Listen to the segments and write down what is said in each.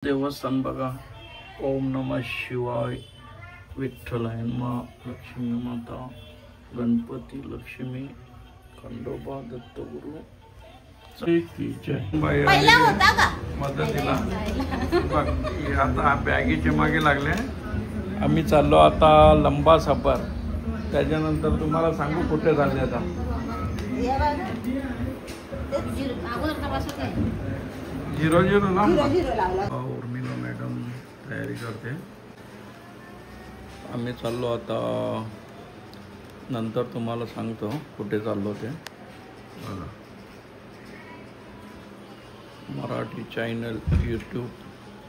देवस्थान बघा. ओम नमः शिवाय. विठ्ठल मा, लक्ष्मी माता, गणपती, लक्ष्मी, खंडोबा, दत्तगुरु मदतीला. आता बॅगेचे मागे लागले. आम्ही चाललो आता लंबा सफर. त्याच्यानंतर तुम्हाला सांगू कुठे चालले आता. झिरो ना उर्मिला मॅडम तयारी करते. आम्ही चाललो आता. नंतर तुम्हाला सांगतो कुठे चाललो ते. बघा Marathi channel YouTube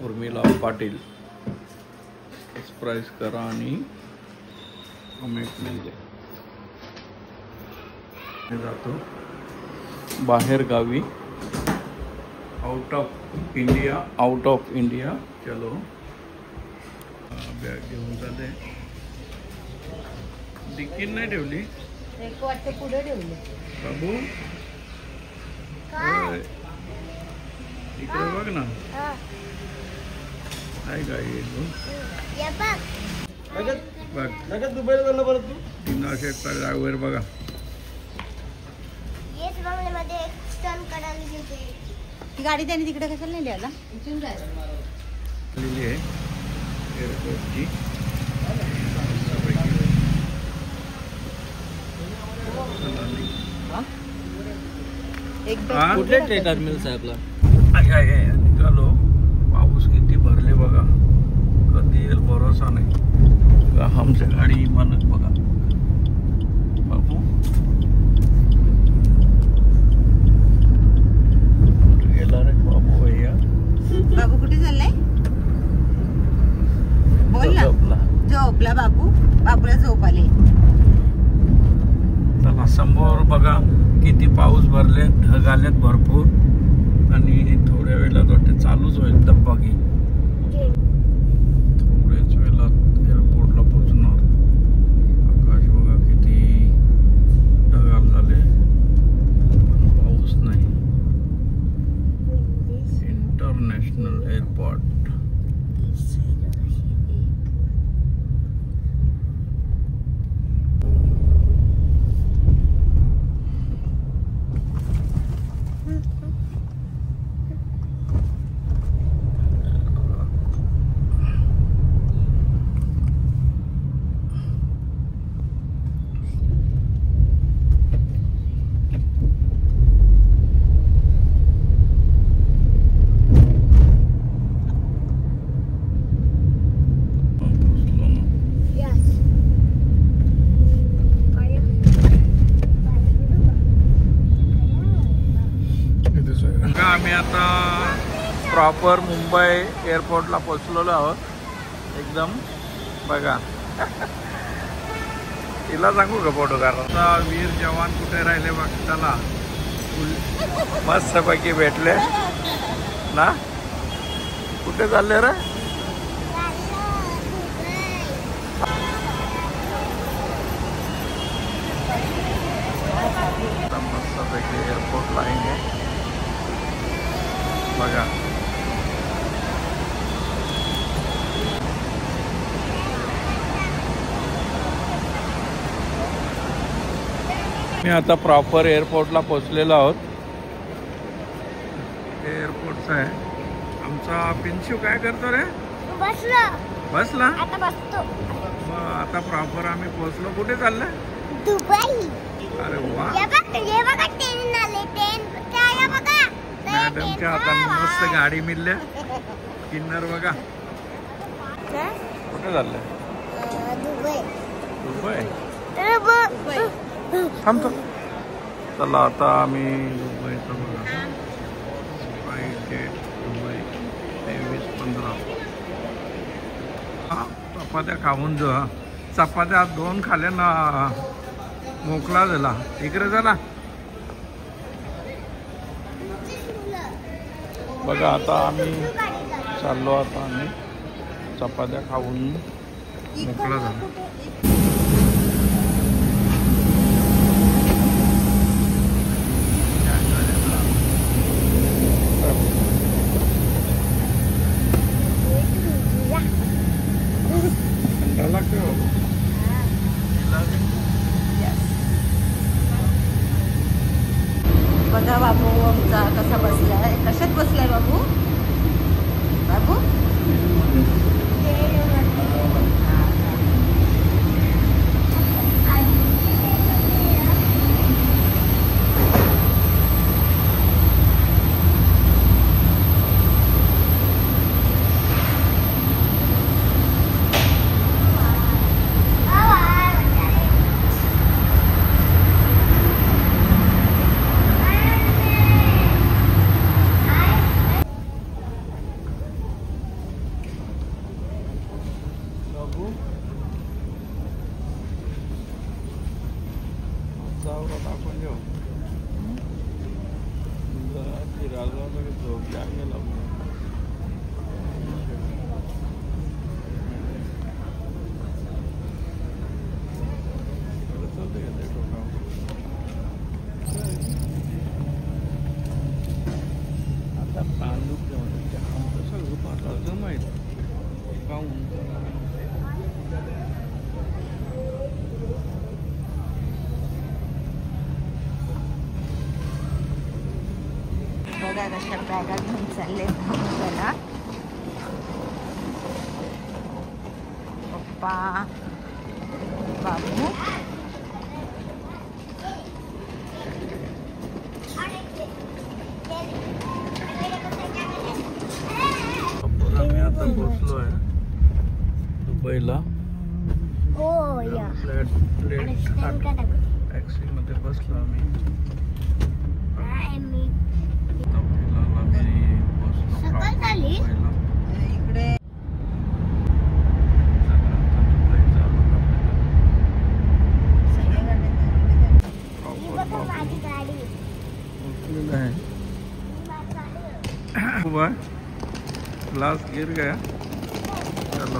Urmila Patil subscribe करा आणि कमेंट म्हणजे जातो बाहेर गावी. Out of India. चलो बॅग घेऊन चालले. डिक्कीत नाही ठेवली पुढे ठेवली बाबू. इकडे बघ ना. काय काय बघ दुबईला झालं परत तू. 300 ड्रायव्हर बघा. ती गाडी त्यांनी तिकडे कशाला नाही द्यायला लिहिली आहे एअरपोर्टची. कुठे टर्मिनल साहेबला निघालो. पाऊस किती भरले बघा. कधी येईल भरोसा नाही. आमच्या गाडी म्हणत बघा बाबू. गेला रे बाबू. भैया बाबू कुठे चाललाय. बोल ना. झोपला बाबू. बाबूला झोप आली. चला समोर बघा किती पाऊस भरले. ढग आलेत भरपूर. आणि थोड्या वेळात वाटते चालूच होईल धब्बाकी. थोड्याच वेळात एअरपोर्टला पोहोचणार. आकाश बघा किती ढगाळ झाले पण पाऊस नाही. International airport. आम्ही आता प्रॉपर मुंबई एअरपोर्टला पोचलेलो आहोत. एकदम बघा. तिला सांगू का फोटो काढा. वीर जवान कुठे राहिले बघ. चला मस्तपैकी भेटले ना. कुठे चालले रे. मस्तपैकी एअरपोर्ट लाईन आहे बघा. मी आता प्रॉपर एअरपोर्टला पोहोचलेलो आहोत. एअरपोर्टचा आहे. आमचा पिंचू काय करतो रे. बसला आता प्रॉपर आम्ही पोहोचलो. कुठे चाललंय. दुबई. अरे वा. मॅडमच्या हाताने मस्त गाडी मिळल्या. किन्नर बघा. कुठे चाललंय. दुबई. थांबतो. चला आता आम्ही दुबईचं बघा. दुबई 23-15. हा चपात्या खाऊन जो. चपात्या 2 खाल्या ना मोकळा झाला. इकडे झाला बघा. आता आम्ही चाललो. आता आम्ही चपात्या खाऊन मोकळा झाला. माहित काहून. बघा कशा बॅगा घेऊन चालले मला पप्पा बाबू. आम्ही आता पोहोचलो आहे दुबईला. टॅक्सी मध्ये बसलो आम्ही. इकडे क्लास गिर गया. चलो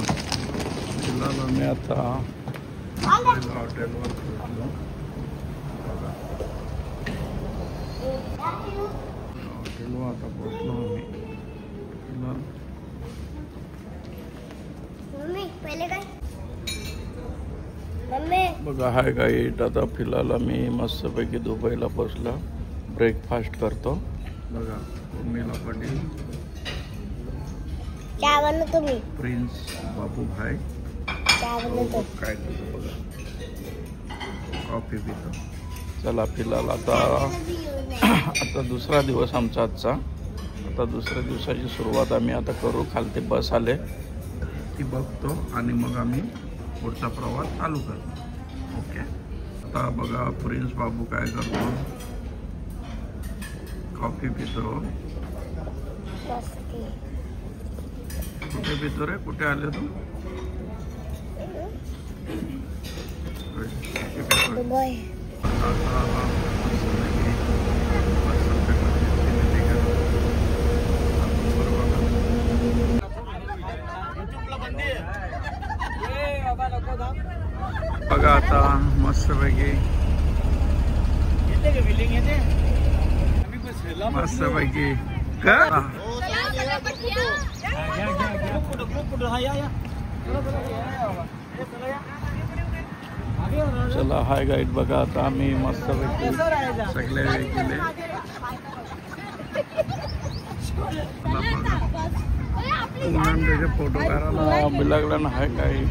फिलहाल आम्ही आता हॉटेलवर पोहोचलो. हॉटेलवर आता पोहोचलो आम्ही. बघा हाय गाईड. आता फिलहाल आम्ही मस्तपैकी दुबईला पोहोचलो. ब्रेकफास्ट करतो. बघा उर्मिला पाटील, तुम्ही प्रिन्स बाबू भाई काय करतो बघा. कॉफी पितो. चला फिलहाल आता दुसरा दिवस आमचा आजचा. आता दुसऱ्या दिवसाची सुरुवात आम्ही आता करू. खालती बस आले ती बघतो आणि मग आम्ही पुढचा प्रवास चालू करतो. ओके. आता बघा प्रिन्स बाबू काय करतो. कॉफी पितो. कुठे पितो रे? कुठे आले तू? दुबई. बघा आता मस्तपैकी का चला हाय गाईड. बघा आता आम्ही मस्तपैकी सगळे गेले. त्याचे फोटो काढायला बिलागला ना हाय काही.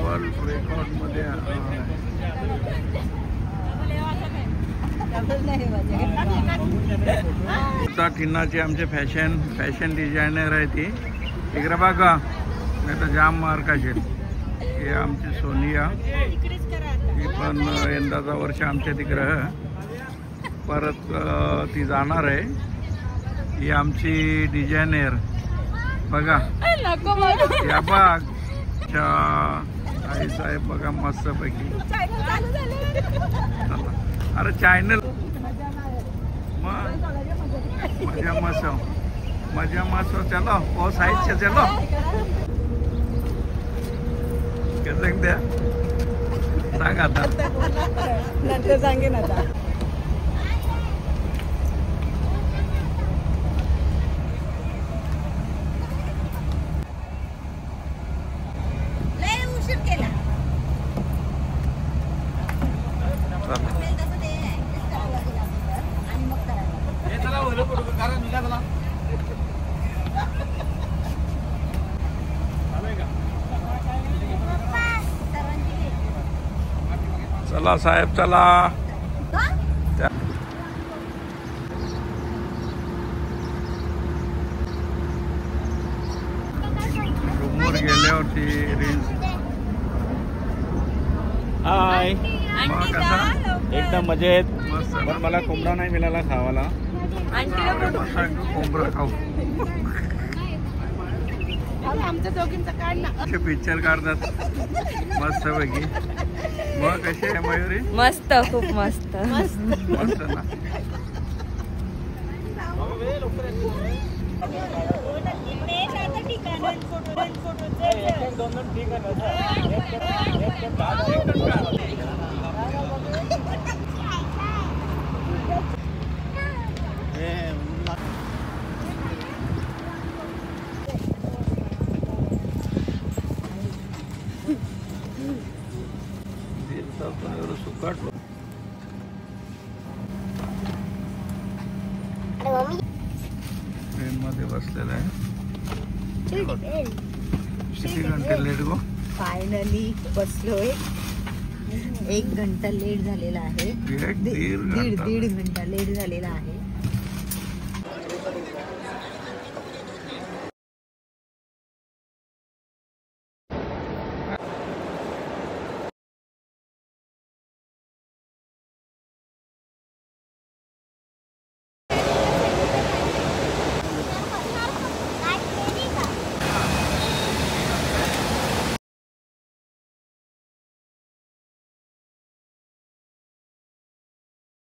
वर्ल्ड रेकॉर्ड मध्ये टिन्नाची आमचे फॅशन डिझायनर आहे ती. इकडे बघा नाही तर जाम मार्क असेल. हे आमची सोनिया. ही पण यंदाचा वर्ष आमच्या तिकडं परत ती जाणार आहे. ही आमची डिझायनर बघा. या बघ आई साहेब बघा मस्तपैकी. अरे चॅनल मजा मस्त चलो वो साइड से चलो. कैसे द्या सांग आता. नंतर सांगेन आता. चला साहेब चला. रूमवर गेल्यावरती रेंज. हाय कसा? एकदम मजेत. पण मला कोंबडा नाही मिळाला खावाला. कोंबडा खाऊ. पिक्चर काढतात मस्त पैकी. मग कशी आहे मयुरी? मस्त खूप मस्त. मस्त ना. मध्ये बसलेला आहे. किती घंटे लेट गो? फायनली बसलोय. 1 घंटा लेट झालेला आहे. दीड दीड घंटा लेट झालेला आहे.